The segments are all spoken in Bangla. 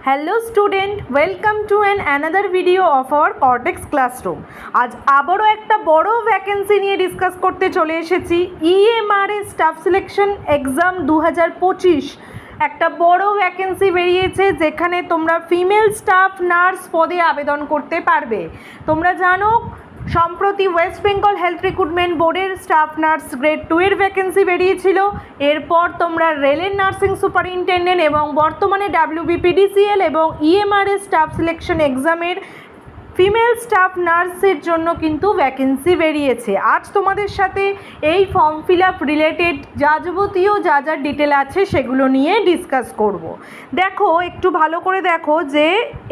Hello student, welcome to another video of our cortex classroom. আজ আবারও একটা বড় ভ্যাকেন্সি নিয়ে ডিসকাস করতে চলে এসেছি। ইএমআরএ স্টাফ সিলেকশন এক্সাম 2025 একটা বড় ভ্যাকেন্সি বেরিয়েছে, যেখানে তোমরা ফিমেল স্টাফ নার্স পদে আবেদন করতে পারবে। তোমরা জানো সম্প্রতি ওয়েস্ট বেঙ্গল হেলথ রিক্রুটমেন্ট বোর্ডের স্টাফ নার্স গ্রেড 2 এর ভ্যাকেন্সি বেরিয়েছিল। এরপর তোমরা রেলের নার্সিং সুপারিনটেন্ডেন্ট এবং বর্তমানে WBPDCL এবং ইএমআরএ স্টাফ সিলেকশন এক্সামের ফিমেল স্টাফ নার্সের জন্য কিন্তু ভ্যাকেন্সি বেরিয়েছে। আজ তোমাদের সাথে এই ফর্ম ফিল আপ রিলেটেড যাবতীয় যা যা ডিটেল আছে সেগুলো নিয়ে ডিসকাস করব। দেখো, একটু ভালো করে দেখো যে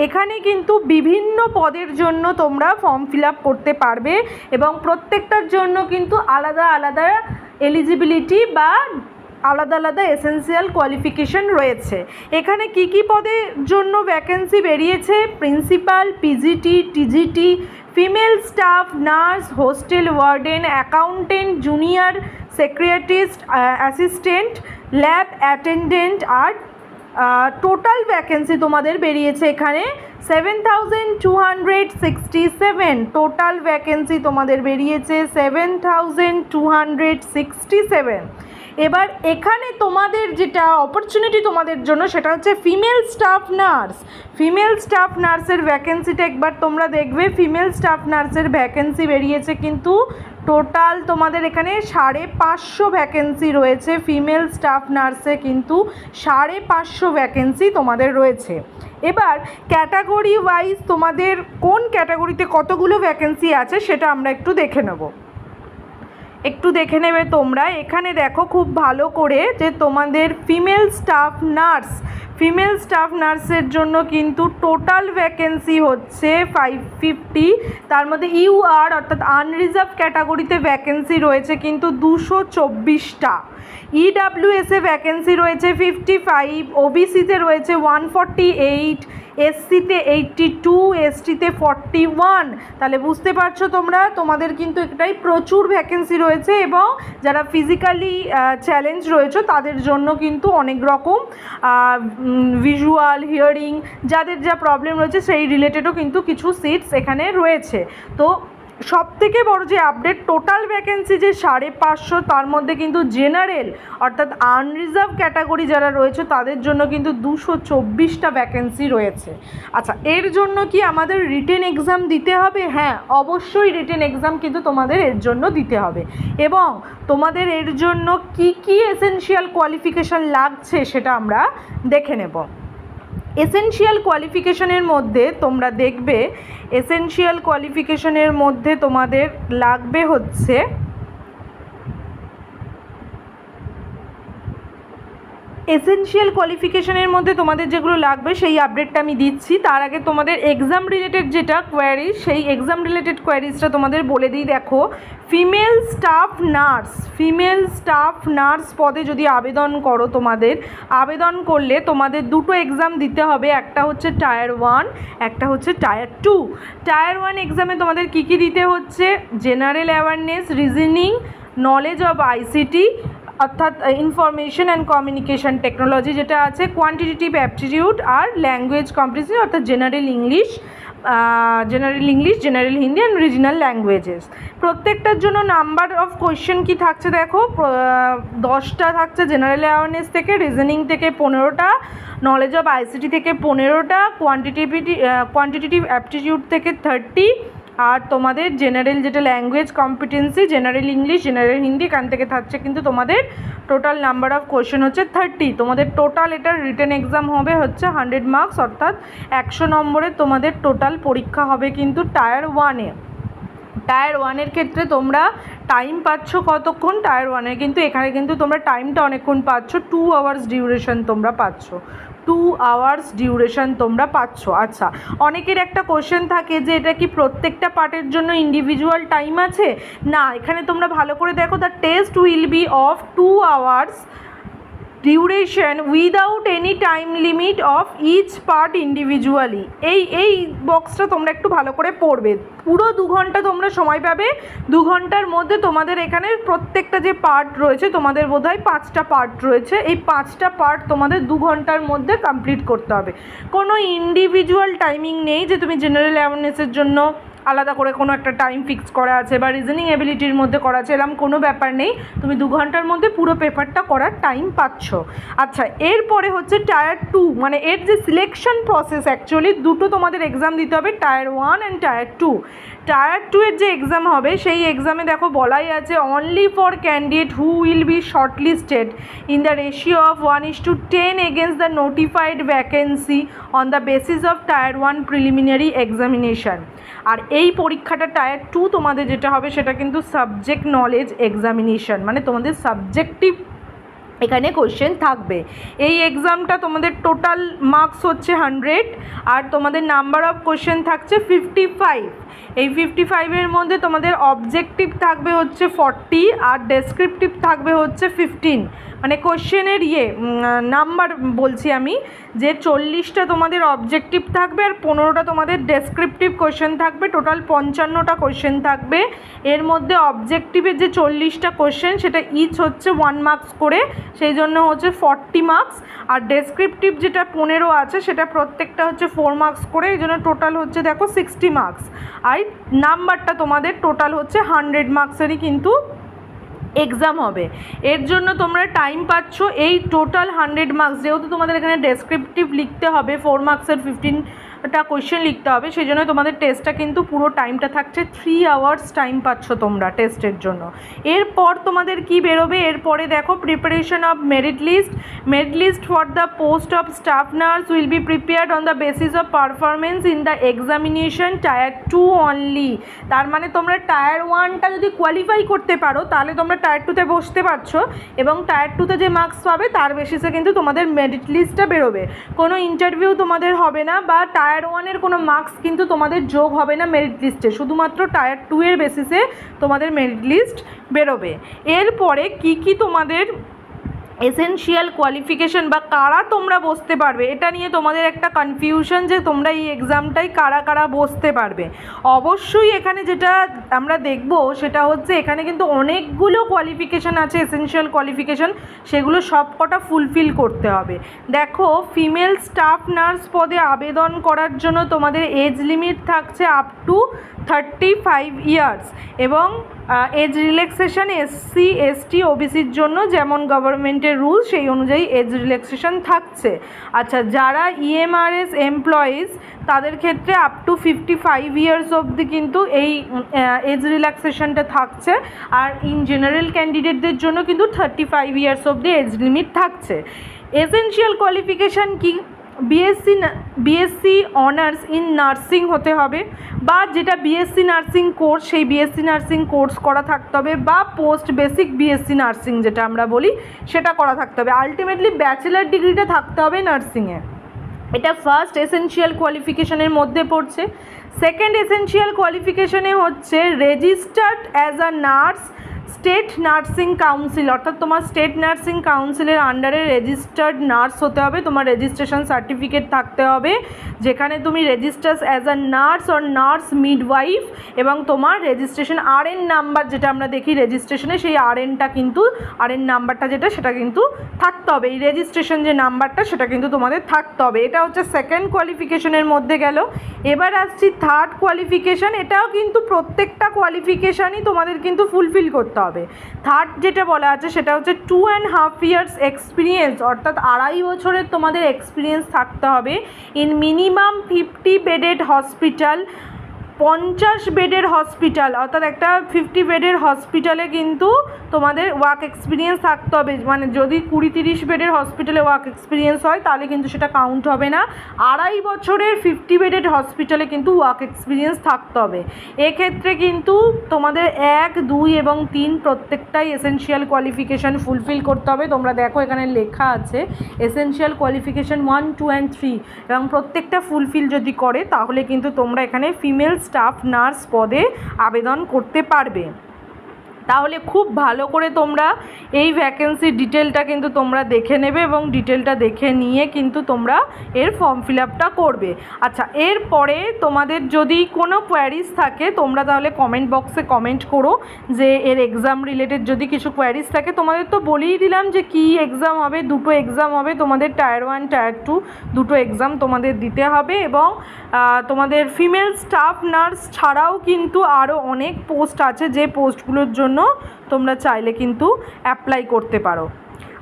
এখানে কিন্তু বিভিন্ন পদের জন্য তোমরা ফর্ম ফিল আপ করতে পারবে এবং প্রত্যেকটার জন্য কিন্তু আলাদা আলাদা এলিজিবিলিটি বা আলাদা আলাদা এসেন্সিয়াল কোয়ালিফিকেশন রয়েছে। এখানে কি কি পদের জন্য ভ্যাকেন্সি বেরিয়েছে: principal, PGT, TGT, female staff nurse, hostel warden, accountant, junior secretariat, assistant, lab attendant. আর টোটাল ভ্যাকেন্সি তোমাদের বেরিয়েছে এখানে 7267। টোটাল ভ্যাকেন্সি তোমাদের বেরিয়েছে 7267। এবার এখানে তোমাদের যেটা অপরচুনিটি তোমাদের জন্য সেটা হচ্ছে female staff nurse. Female staff নার্সের ভ্যাকেন্সিটা একবার তোমরা দেখবে। ফিমেল স্টাফ নার্সের ভ্যাকেন্সি বেরিয়েছে কিন্তু টোটাল তোমাদের এখানে 550 ভ্যাকেন্সি রয়েছে। ফিমেল স্টাফ নার্সে কিন্তু 550 ভ্যাকেন্সি তোমাদের রয়েছে। এবার ক্যাটাগরি ওয়াইজ তোমাদের কোন ক্যাটাগরিতে কতগুলো ভ্যাকেন্সি আছে সেটা আমরা একটু দেখে নেব। একটু দেখে নেবে তোমরা। এখানে দেখো খুব ভালো করে যে তোমাদের ফিমেল স্টাফ নার্সের জন্য কিন্তু টোটাল ভ্যাকেন্সি হচ্ছে 550। তার মধ্যে ইউআর অর্থাৎ আনরিজার্ভ ক্যাটাগরিতে ভ্যাকেন্সি রয়েছে কিন্তু 224টা। ইডাব্লিউএসে ভ্যাকেন্সি রয়েছে 55, ওবিসিতে রয়েছে 148, এসসিতে 82, এসটিতে 41। তাহলে বুঝতে পারছো তোমাদের কিন্তু এটাই প্রচুর ভ্যাকেন্সি রয়েছে। এবং যারা ফিজিক্যালি চ্যালেঞ্জ রয়েছে তাদের জন্য কিন্তু অনেক রকম ভিজুয়াল, হিয়ারিং, যাদের যা প্রবলেম রয়েছে সেই রিলেটেডও কিন্তু কিছু সিটস এখানে রয়েছে। তো সবথেকে বড় যে আপডেট, টোটাল ভ্যাকেন্সি যে 550, তার মধ্যে কিন্তু জেনারেল অর্থাৎ আনরিজার্ভ ক্যাটাগরি যারা রয়েছে তাদের জন্য কিন্তু 224টা ভ্যাকেন্সি রয়েছে। আচ্ছা, এর জন্য কি আমাদের রিটেন এক্সাম দিতে হবে? হ্যাঁ, অবশ্যই রিটেন এক্সাম কিন্তু তোমাদের এর জন্য দিতে হবে। এবং তোমাদের এর জন্য কি কি এসেনশিয়াল কোয়ালিফিকেশান লাগছে সেটা আমরা দেখে নেব। এসেনশিয়াল কোয়ালিফিকেশনের মধ্যে তোমরা দেখবে, এসেনশিয়াল কোয়ালিফিকেশনের মধ্যে তোমাদের লাগবে হচ্ছে এসেনশিয়াল কোয়ালিফিকেশনের মধ্যে তোমাদের যেগুলো লাগবে সেই আপডেটটা আমি দিচ্ছি। তার আগে তোমাদের এক্সাম রিলেটেড যেটা কোয়ারিজ, সেই এক্সাম রিলেটেড কোয়ারিজটা তোমাদের বলে দিই। দেখো, ফিমেল স্টাফ নার্স পদে যদি আবেদন করো, আবেদন করলে তোমাদের দুটো এক্সাম দিতে হবে। একটা হচ্ছে টায়ার 1, একটা হচ্ছে টায়ার 2। টায়ার 1 এক্সামে তোমাদের কী কী দিতে হচ্ছে: general awareness, reasoning, knowledge of ICT অর্থাৎ ইনফরমেশন অ্যান্ড কমিউনিকেশন টেকনোলজি যেটা আছে, কোয়ান্টিটেটিভ অ্যাপটিটিউড আর ল্যাঙ্গুয়েজ কম্পিটেন্সি অর্থাৎ general English, general Hindi and regional languages. প্রত্যেকটার জন্য নাম্বার অফ কোয়েশ্চেন কি থাকছে দেখো, 10টা থাকছে জেনারেল অ্যাওয়ারনেস থেকে, রিজনিং থেকে 15টা, নলেজ অফ আইসিটি থেকে 15টা, কোয়ান্টিটেটিভ অ্যাপটিটিউড থেকে 30, আর তোমাদের জেনারেল যেটা language competency, general English, general Hindi, এখান থেকে থাকছে কিন্তু তোমাদের টোটাল নাম্বার অফ কোয়েশ্চেন হচ্ছে 30। তোমাদের টোটাল এটার রিটেন এক্সাম হবে হচ্ছে 100 মার্কস অর্থাৎ 100 নম্বরের তোমাদের টোটাল পরীক্ষা হবে কিন্তু টায়ার 1-এ। টায়ার 1-এর ক্ষেত্রে তোমরা টাইম পাচ্ছ কতক্ষণ? টায়ার 1-এ কিন্তু এখানে কিন্তু তোমরা টাইমটা অনেকক্ষণ পাচ্ছ, 2 আওয়ার্স ডিউরেশন তোমরা পাচ্ছ। 2 আওয়ার্স ডিউরেশন তোমরা পাচ্ছ। আচ্ছা, অনেকের একটা কোশ্চেন থাকে যে এটা কি প্রত্যেকটা পার্টের জন্য ইন্ডিভিজুয়াল টাইম আছে? না, এখানে তোমরা ভালো করে দেখো, the test will be of 2 hours duration without any time limit of each part individually. এই বক্সটা তোমরা একটু ভালো করে পড়বে। পুরো 2 ঘন্টা তোমরা সময় পাবে। 2 ঘন্টার মধ্যে তোমাদের এখানে প্রত্যেকটা যে পার্ট রয়েছে, তোমাদের বোধহয় 5টা পার্ট রয়েছে, এই 5টা পার্ট তোমাদের 2 ঘন্টার মধ্যে কমপ্লিট করতে হবে। কোনো ইন্ডিভিজুয়াল টাইমিং নেই যে তুমি জেনারেল অ্যাওয়ারনেসের জন্য আলাদা করে কোনো একটা টাইম ফিক্স করা আছে বা রিজনিং এবিলিটির মধ্যে করা আছে, এরকম কোনো ব্যাপার নেই। তুমি 2 ঘন্টার মধ্যে পুরো পেপারটা করার টাইম পাচ্ছ। আচ্ছা, এরপরে হচ্ছে টায়ার 2, মানে এর যে সিলেকশন প্রসেস, অ্যাকচুয়ালি দুটো তোমাদের এক্সাম দিতে হবে, টায়ার 1 অ্যান্ড টায়ার 2। টায়ার 2 এর যে এক্সাম হবে সেই এক্সামে দেখো বলাই আছে only for candidate who will be shortlisted in the ratio of 1:10 against the notified vacancy on the basis of tier 1 preliminary examination. আর এই পরীক্ষাটা টায়ার 2 তোমাদের যেটা হবে সেটা কিন্তু সাবজেক্ট নলেজ এক্সামিনেশন, মানে তোমাদের সাবজেক্টিভ এখানে কোশ্চেন থাকবে। এই এক্সামটা তোমাদের টোটাল মার্কস হচ্ছে 100 আর তোমাদের নাম্বার অফ কোশ্চেন থাকছে 55। এই 55-এর মধ্যে তোমাদের অবজেক্টিভ থাকবে হচ্ছে 40 আর ডেসক্রিপটিভ থাকবে হচ্ছে 15। মানে কোশ্চেনের নাম্বার বলছি আমি, যে 40টা তোমাদের অবজেক্টিভ থাকবে আর 15টা তোমাদের ডেসক্রিপটিভ কোশ্চেন থাকবে। টোটাল 55টা কোশ্চেন থাকবে। এর মধ্যে অবজেক্টিভের যে 40টা কোশ্চেন সেটা ইচ হচ্ছে 1 মার্কস করে, সেই জন্য হচ্ছে 40 মার্কস। আর ডেসক্রিপটিভ যেটা 15 আছে সেটা প্রত্যেকটা হচ্ছে 4 মার্কস করে, এই জন্য টোটাল হচ্ছে দেখো 60 মার্কস। আর নাম্বারটা তোমাদের টোটাল হচ্ছে 100 মার্কসেরই কিন্তু এক্সাম হবে। এর জন্য তোমরা টাইম পাচ্ছ এই টোটাল 100 মার্কস, যেহেতু তোমাদের এখানে ডেসক্রিপটিভ লিখতে হবে 4 মার্কসের 15টা কোয়েশ্চেন লিখতে হবে, সেই জন্য তোমাদের টেস্টটা কিন্তু পুরো টাইমটা থাকছে 3 আওয়ার্স টাইম পাচ্ছ তোমরা টেস্টের জন্য। এরপর তোমাদের কি বেরোবে, এরপরে দেখো preparation of merit list for the post of staff nurse will be prepared on the basis of performance in the examination tier 2 only. তার মানে তোমরা টায়ার 1টা যদি কোয়ালিফাই করতে পারো তাহলে তোমরা টায়ার 2তে বসতে পারছো, এবং টায়ার 2তে যে মার্কস পাবে তার বেসিসে কিন্তু তোমাদের মেরিট লিস্টটা বেরোবে। কোনো ইন্টারভিউ তোমাদের হবে না বা টায়ার 1-এর কোনো মার্কস কিন্তু তোমাদের যোগ হবে না মেরিট লিস্টে, শুধুমাত্র টায়ার 2-এর বেসিসে তোমাদের মেরিট লিস্ট বেরোবে। এরপরে কি তোমাদের এসেনশিয়াল কোয়ালিফিকেশন বা কারা তোমরা বসতে পারবে, এটা নিয়ে তোমাদের একটা কনফিউশন যে তোমরা এই এক্সামটাই কারা বসতে পারবে। অবশ্যই এখানে যেটা আমরা দেখব সেটা হচ্ছে এখানে কিন্তু অনেকগুলো কোয়ালিফিকেশান আছে, এসেনশিয়াল কোয়ালিফিকেশান, সেগুলো সব কটা ফুলফিল করতে হবে। দেখো, ফিমেল স্টাফ নার্স পদে আবেদন করার জন্য তোমাদের এজ লিমিট থাকছে আপ টু 35 ইয়ার্স, এবং এজ রিল্যাক্সেশন SC ST OBCর জন্য যেমন গভর্নমেন্টের রুল সেই অনুযায়ী এজ রিল্যাক্সেশন থাকছে। আচ্ছা, যারা EMRS এমপ্লয়িজ তাদের ক্ষেত্রে আপ টু 55 ইয়ার্স অবধি কিন্তু এই এজ রিল্যাক্সেশনটা থাকছে, আর ইন জেনারেল ক্যান্ডিডেটদের জন্য কিন্তু 35 ইয়ার্স অবধি এজ লিমিট থাকছে। এসেনশিয়াল কোয়ালিফিকেশান কি, বিএসসি অনার্স ইন নার্সিং হতে হবে, বা যেটা বিএসসি নার্সিং কোর্স সেই বিএসসি নার্সিং কোর্স করা থাকতে হবে, বা পোস্ট বেসিক বিএসসি নার্সিং যেটা আমরা বলি সেটা করা থাকতে হবে। আলটিমেটলি ব্যাচেলার ডিগ্রিটা থাকতে হবে নার্সিংয়ে। এটা ফার্স্ট এসেনশিয়াল কোয়ালিফিকেশনের মধ্যে পড়ছে। সেকেন্ড এসেনশিয়াল কোয়ালিফিকেশনে হচ্ছে registered as a nurse state nursing council, অর্থাৎ তোমার স্টেট নার্সিং কাউন্সিলের আন্ডারে রেজিস্টার্ড নার্স হতে হবে, তোমার রেজিস্ট্রেশন সার্টিফিকেট থাকতে হবে যেখানে তুমি registers as a nurse or nurse midwife, এবং তোমার রেজিস্ট্রেশন RN নাম্বার যেটা আমরা দেখি রেজিস্ট্রেশনে সেই RN নাম্বারটা যেটা সেটা কিন্তু থাকতে হবে। এই রেজিস্ট্রেশন যে নাম্বারটা সেটা কিন্তু তোমাদের থাকতে হবে। এটা হচ্ছে সেকেন্ড কোয়ালিফিকেশনের মধ্যে গেল। এবার আসছি থার্ড কোয়ালিফিকেশান। এটাও কিন্তু প্রত্যেকটা কোয়ালিফিকেশানই তোমাদের কিন্তু ফুলফিল করতে হবে। থার্ড যেটা বলা আছে সেটা হচ্ছে 2.5 ইয়ার্স এক্সপিরিয়েন্স, অর্থাৎ 2.5 বছরের তোমাদের এক্সপিরিয়েন্স থাকতে হবে ইন মিনিমাম 50 বেডেড হসপিটাল, 50 বেডের হসপিটাল, অর্থাৎ একটা 50 বেডের হসপিটালে কিন্তু তোমাদের ওয়ার্ক এক্সপিরিয়েন্স থাকতে হবে। মানে যদি 20-30 বেডের হসপিটালে ওয়ার্ক এক্সপিরিয়েন্স হয় তাহলে কিন্তু সেটা কাউন্ট হবে না। 2.5 বছরের 50 বেডেড হসপিটালে কিন্তু ওয়ার্ক এক্সপিরিয়েন্স থাকতে হবে। এক্ষেত্রে কিন্তু তোমাদের 1, 2 এবং 3 প্রত্যেকটাই এসেনশিয়াল কোয়ালিফিকেশান ফুলফিল করতে হবে। তোমরা দেখো এখানে লেখা আছে এসেনশিয়াল কোয়ালিফিকেশান 1, 2 and 3, এবং প্রত্যেকটা ফুলফিল যদি করে তাহলে কিন্তু তোমরা এখানে ফিমেল স্টাফ নার্স পদে আবেদন করতে পারবে। তাহলে খুব ভালো করে তোমরা এই ভ্যাকেন্সির ডিটেলটা কিন্তু তোমরা দেখে নেবে এবং ডিটেলটা দেখে নিয়ে কিন্তু তোমরা এর ফর্ম ফিল আপটা করবে। আচ্ছা, এরপরে তোমাদের যদি কোনো কোয়ারিজ থাকে তোমরা তাহলে কমেন্ট বক্সে কমেন্ট করো যে এর এক্সাম রিলেটেড যদি কিছু কোয়ারিজ থাকে। তোমাদের তো বলেই দিলাম যে কি এক্সাম হবে, দুটো এক্সাম হবে তোমাদের, টায়ার 1 টায়ার 2 দুটো এক্সাম তোমাদের দিতে হবে। এবং তোমাদের ফিমেল স্টাফ নার্স ছাড়াও কিন্তু আরও অনেক পোস্ট আছে যে পোস্টগুলোর জন্য তোমরা চাইলে কিন্তু অ্যাপ্লাই করতে পারো।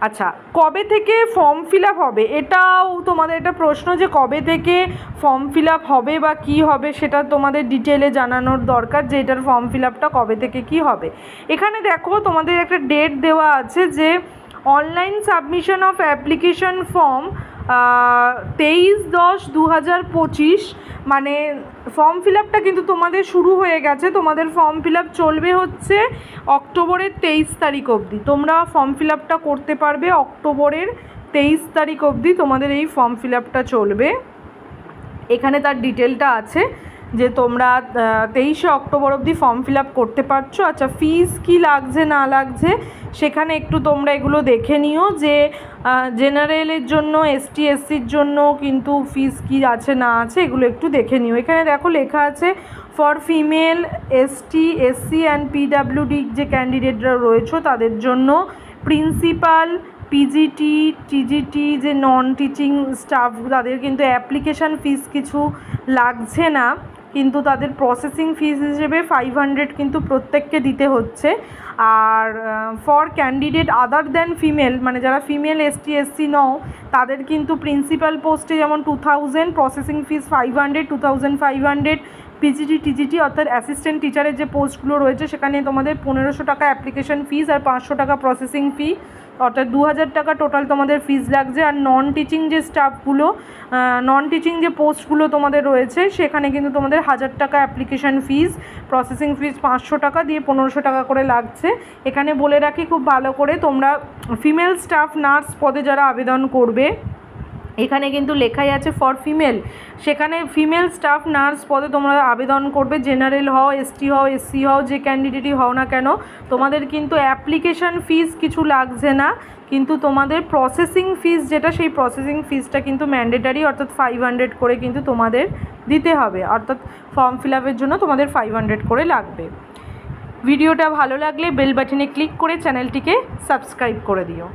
আচ্ছা, কবে থেকে ফর্ম ফিল আপ হবে, এটাও তোমাদের একটা প্রশ্ন যে কবে থেকে ফর্ম ফিল আপ হবে বা কী হবে সেটা তোমাদের ডিটেলে জানানোর দরকার যে এটার ফর্ম ফিল আপটা কবে থেকে কী হবে। এখানে দেখো তোমাদের একটা ডেট দেওয়া আছে যে online submission of application form 23/10/2025, মানে ফর্ম ফিল আপটা কিন্তু তোমাদের শুরু হয়ে গেছে। তোমাদের ফর্ম ফিল আপ চলবে হচ্ছে অক্টোবরের 23 তারিখ অবধি। তোমরা ফর্ম ফিল আপটা করতে পারবে অক্টোবরের 23 তারিখ অবধি তোমাদের এই ফর্ম ফিল আপটা চলবে। এখানে তার ডিটেলটা আছে যে তোমরা 23শে অক্টোবর অবধি ফর্ম ফিল আপ করতে পারছো। আচ্ছা, ফিস কি লাগছে না লাগছে সেখানে একটু তোমরা এগুলো দেখে নিও যে জেনারেলের জন্য, এসটি এসসির জন্য কিন্তু ফিস কি আছে না আছে এগুলো একটু দেখে নিও। এখানে দেখো লেখা আছে for female ST SC and PWD যে ক্যান্ডিডেটরা রয়েছে তাদের জন্য প্রিন্সিপাল, পিজিটি, টিজিটি যে নন টিচিং স্টাফ তাদের কিন্তু অ্যাপ্লিকেশান ফিস কিছু লাগছে না, কিন্তু তাদের প্রসেসিং ফিস হিসেবে 500 কিন্তু প্রত্যেককে দিতে হচ্ছে। আর for candidate other than female, মানে যারা ফিমেল এসটি এসসি নও তাদের কিন্তু প্রিন্সিপাল পোস্টে যেমন 2000, প্রসেসিং ফিস 500, 2500, পিজিটি টিজিটি অর্থাৎ অ্যাসিস্ট্যান্ট টিচারের যে পোস্টগুলো রয়েছে সেখানে তোমাদের 1500 টাকা অ্যাপ্লিকেশন ফিস আর 500 টাকা প্রসেসিং ফি, অর্থাৎ 2000 টাকা টোটাল তোমাদের ফিস লাগছে। আর নন টিচিং যে স্টাফগুলো, নন টিচিং যে পোস্টগুলো তোমাদের রয়েছে সেখানে কিন্তু তোমাদের 1000 টাকা অ্যাপ্লিকেশন ফিস, প্রসেসিং ফিস 500 টাকা দিয়ে 1500 টাকা করে লাগছে। এখানে বলে রাখি খুব ভালো করে, তোমরা ফিমেল স্টাফ নার্স পদে যারা আবেদন করবে এখানে কিন্তু লেখাই আছে ফর ফিমেল, সেখানে ফিমেল স্টাফ নার্স পদে তোমরা আবেদন করবে। জেনারেল হও, এসটি হও, এসসি হও, যে ক্যান্ডিডেটই হও না কেন তোমাদের কিন্তু অ্যাপ্লিকেশান ফিস কিছু লাগছে না, কিন্তু তোমাদের প্রসেসিং ফিস যেটা সেই প্রসেসিং ফিসটা কিন্তু ম্যান্ডেটারি, অর্থাৎ 500 করে কিন্তু তোমাদের দিতে হবে, অর্থাৎ ফর্ম ফিল আপের জন্য তোমাদের 500 করে লাগবে। ভিডিওটা ভালো লাগলে বেল বাটনে ক্লিক করে চ্যানেলটিকে সাবস্ক্রাইব করে দিও।